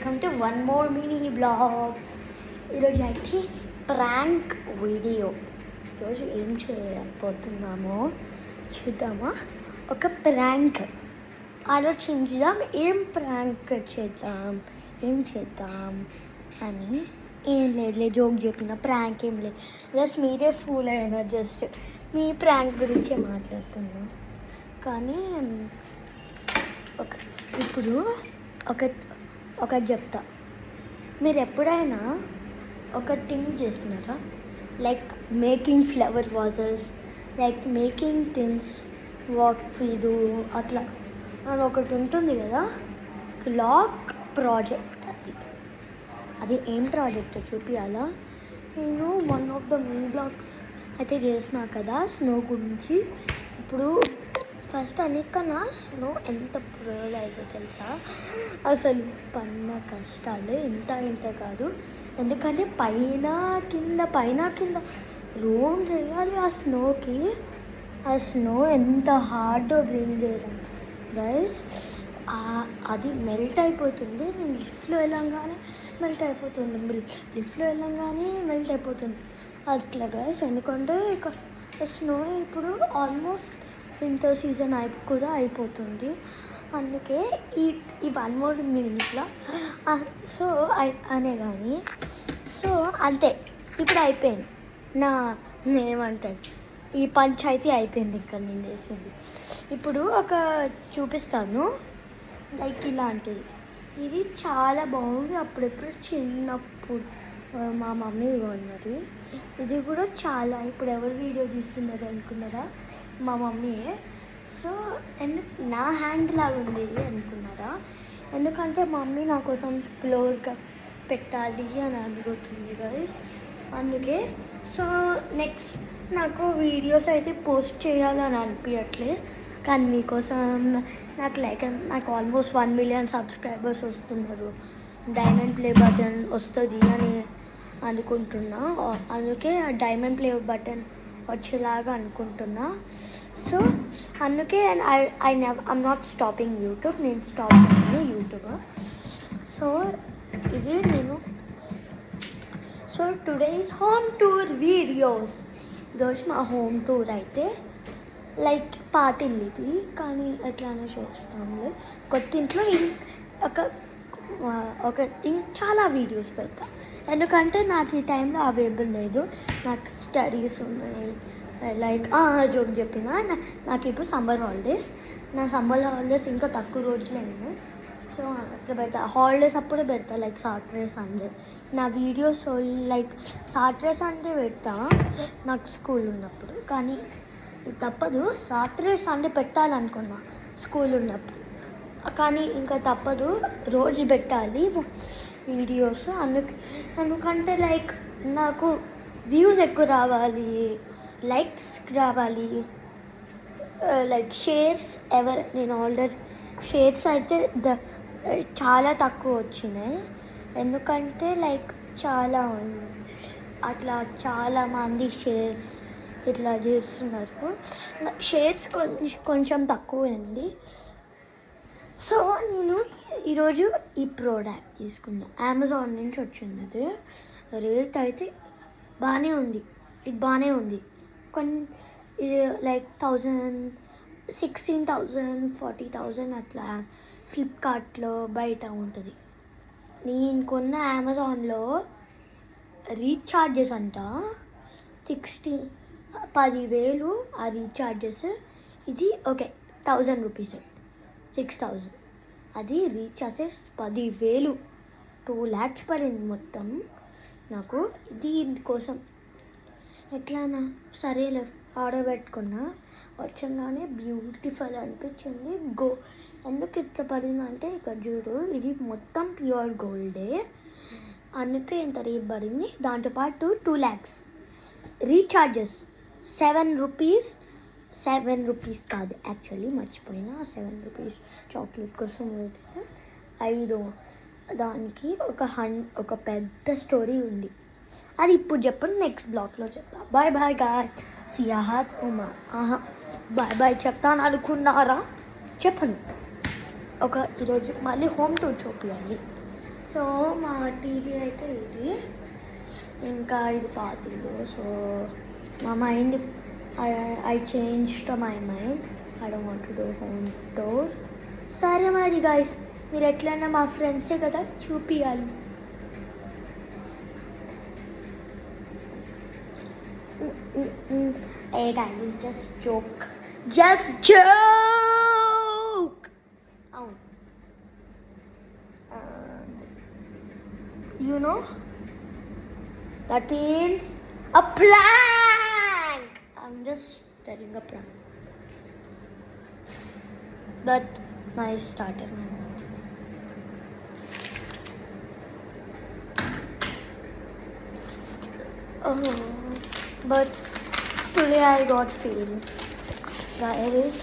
Welcome to one more mini vlogs. ఈరోజు అయితే prank video. ఈరోజు ఏం చేయబోతున్నామో చూద్దామా? ఒక ప్రాంక్ ఆలోచించుదాం. ఏం ప్రాంక్ చేద్దాం అని. ఏం లేదు, జోక్ చెప్పిన ప్రాంక్ ఏం లేదు, జస్ట్ మీరే ఫూల్ అయినా. జస్ట్ మీ ప్రాంక్ గురించే మాట్లాడుతున్నాం. కానీ ఇప్పుడు ఒకటి చెప్తా. మీరు ఎప్పుడైనా ఒక థింగ్ చేస్తున్నారా? Like making flower vases, like making things what we do, అట్లా అని ఒకటి ఉంటుంది కదా, క్లాక్ ప్రాజెక్ట్. అది ఏం ప్రాజెక్ట్ చూపించాలా? నేను one of the mini vlogs అయితే చేసిన కదా స్నో గురించి. ఇప్పుడు ఫస్ట్ అన్నికన్నా స్నో ఎంత ప్రోల్ అయితే తెలుసా? అసలు పన్న కష్టాలు ఇంత కాదు. ఎందుకంటే పైన కింద రోమ్ చేయాలి ఆ స్నోకి. ఆ స్నో ఎంత హార్డ్ బ్రింగ్ చేయడం గైస్. అది మెల్ట్ అయిపోతుంది. నేను లిఫ్ట్లో వెళ్ళంగానే మెల్ట్ అయిపోతుంది, లిఫ్ట్లో వెళ్ళంగానే మెల్ట్ అయిపోతుంది అట్లా గైస్. ఎందుకంటే స్నో ఇప్పుడు ఆల్మోస్ట్ వింటర్ సీజన్ కూడా అయిపోతుంది. అందుకే ఈ వన్ మోర్ మినిట్లో సో అనే కానీ సో అంతే. ఇప్పుడు అయిపోయింది ఏమంటారు, ఈ పంచాయతీ అయిపోయింది. ఇక్కడ నేను చేసింది. ఇప్పుడు ఒక చూపిస్తాను, లైక్ ఇలాంటిది. ఇది చాలా బాగుంది. అప్పుడెప్పుడు చిన్నప్పుడు మా మమ్మీ ఉన్నది. ఇది కూడా చాలా, ఇప్పుడు ఎవరు వీడియో తీస్తున్నారు అనుకున్నారా? మా మమ్మీయే. సో నా హ్యాండ్ లాగా ఉండేది అనుకున్నారా? ఎందుకంటే మా మమ్మీ నా కోసం క్లోజ్గా పెట్టాలి అని అనుకుంటుంది గైస్. అందుకే సో నెక్స్ట్ నాకు వీడియోస్ అయితే పోస్ట్ చేయాలని అనిపించట్లే. కానీ మీకోసం నాకు ఆల్మోస్ట్ 1 million సబ్స్క్రైబర్స్ వస్తున్నారు. డైమండ్ ప్లే బటన్ వస్తుంది అని అనుకుంటున్నా. అందుకే ఆ డైమండ్ ప్లే బటన్ వచ్చేలాగా అనుకుంటున్నా. సో అందుకే ఐమ్ నాట్ స్టాపింగ్ యూట్యూబ్. నేను స్టాప్ అయ్యాను యూట్యూబ్. సో ఇది నేను. So today is home tour videos. ఈరోజు మా హోమ్ టూర్ అయితే లైక్ పాతిల్లు ఇది, కానీ ఎట్లానో చేస్తాము. కొత్త ఇంట్లో చాలా వీడియోస్ పెడతా. ఎందుకంటే నాకు ఈ టైంలో అవైలబుల్ లేదు. నాకు స్టడీస్ ఉన్నాయి. లైక్ జోక్ చెప్పిన నాకు ఇప్పుడు సమ్మర్ హాలిడేస్. నా సమ్మర్ హాలిడేస్ ఇంకా తక్కువ రోజులే ఉన్నాయి. సో అట్లా పెడతా. హాలిడేస్ అప్పుడే పెడతా, లైక్ సాటర్డే సండే. నా వీడియోస్ లైక్ సాటర్డే సండే పెడతా నాకు స్కూల్ ఉన్నప్పుడు. కానీ తప్పదు, సాటర్డే సండే పెట్టాలనుకున్నా స్కూల్ ఉన్నప్పుడు. కానీ ఇంకా తప్పదు, రోజు పెట్టాలి వీడియోస్. ఎందుకంటే లైక్ నాకు వ్యూస్ ఎక్కువ రావాలి, లైక్స్ రావాలి, లైక్ షేర్స్. నేను ఆల్రెడీ షేర్స్ అయితే చాలా తక్కువ వచ్చినాయి. ఎందుకంటే లైక్ చాలా మంది షేర్స్ ఇట్లా చేస్తున్నారు. షేర్స్ కొంచెం తక్కువ ఉంది. సో నేను ఈరోజు ఈ ప్రోడక్ట్ తీసుకున్నా, అమెజాన్ నుంచి వచ్చింది. అది రేట్ అయితే బాగానే ఉంది. ఇది లైక్ 1000, 16,000, 40,000 అట్లా ఫ్లిప్కార్ట్లో బయట ఉంటుంది. నేను కొన్న అమెజాన్లో రీఛార్జెస్ అంట 10,000 ఆ రీఛార్జెస్. ఇది ఓకే 1,000 రూపీస్, 6,000. అది రీఛార్జెస్ 10,000, 2 lakhs పడింది మొత్తం నాకు. దీనికోసం ఎట్లానా సరేలే ఆర్డర్ పెట్టుకున్నా. వచ్చంగానే బ్యూటిఫుల్ అనిపించింది. ఎందుకు ఇట్లా పడిందంటే ఇక్కడ చూడు, ఇది మొత్తం ప్యూర్ గోల్డే. అందుకే ఇంత రేట్ పడింది. దాంతోపాటు 2 lakhs రీఛార్జెస్. 7 రూపీస్ కాదు, యాక్చువల్లీ మర్చిపోయినా. 7 రూపీస్ చాక్లెట్ కోసం అయితే 5. దానికి ఒక పెద్ద స్టోరీ ఉంది. అది ఇప్పుడు చెప్పండి, నెక్స్ట్ బ్లాగ్లో చెప్తా. Bye guys. సియాహత్ ఉమా. బాయ్ చెప్తాను అనుకున్నారా? చెప్పను. ఈరోజు మళ్ళీ హోమ్ టూర్ చూపించాలి. సో మా టీవీ అయితే ఇది, ఇంకా ఇది పాతిల్లు. సో మా mind, I changed my mind, I don't want to do home tour. సరే మరి గైస్, మీరు ఎట్లైనా మా ఫ్రెండ్సే కదా, చూపియాలి. Hey guys, just joke. Oh. You know? That means a prank. I'm just telling a prank. But my starter. Oh, but today I got failed. Guys,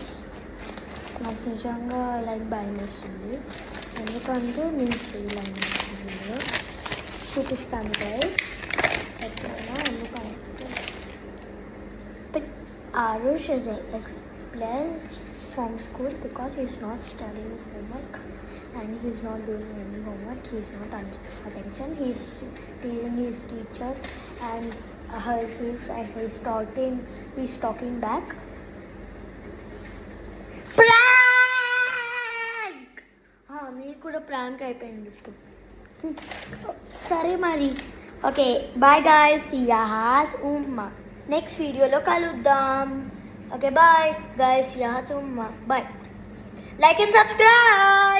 నాకు నిజంగా like భయం వేస్తుంది, ఎందుకంటే నేను ఫెయిల్ అయిన చూపిస్తాను గైస్ ఎట్లయినా. ఎందుకంటే Arush is expelled from school because he is not studying homework and he is not doing any homework. He is not attention. He is teasing his teacher and he is talking back. Prank! మీరు కూడా prank అయిపోయింది ఇప్పుడు. సరే మరి, okay bye guys, సియాహాత్ ఉమ్మా. Next వీడియోలో కలుద్దాం. Okay bye guys, సియాహాత్ Umma, bye. Like and subscribe.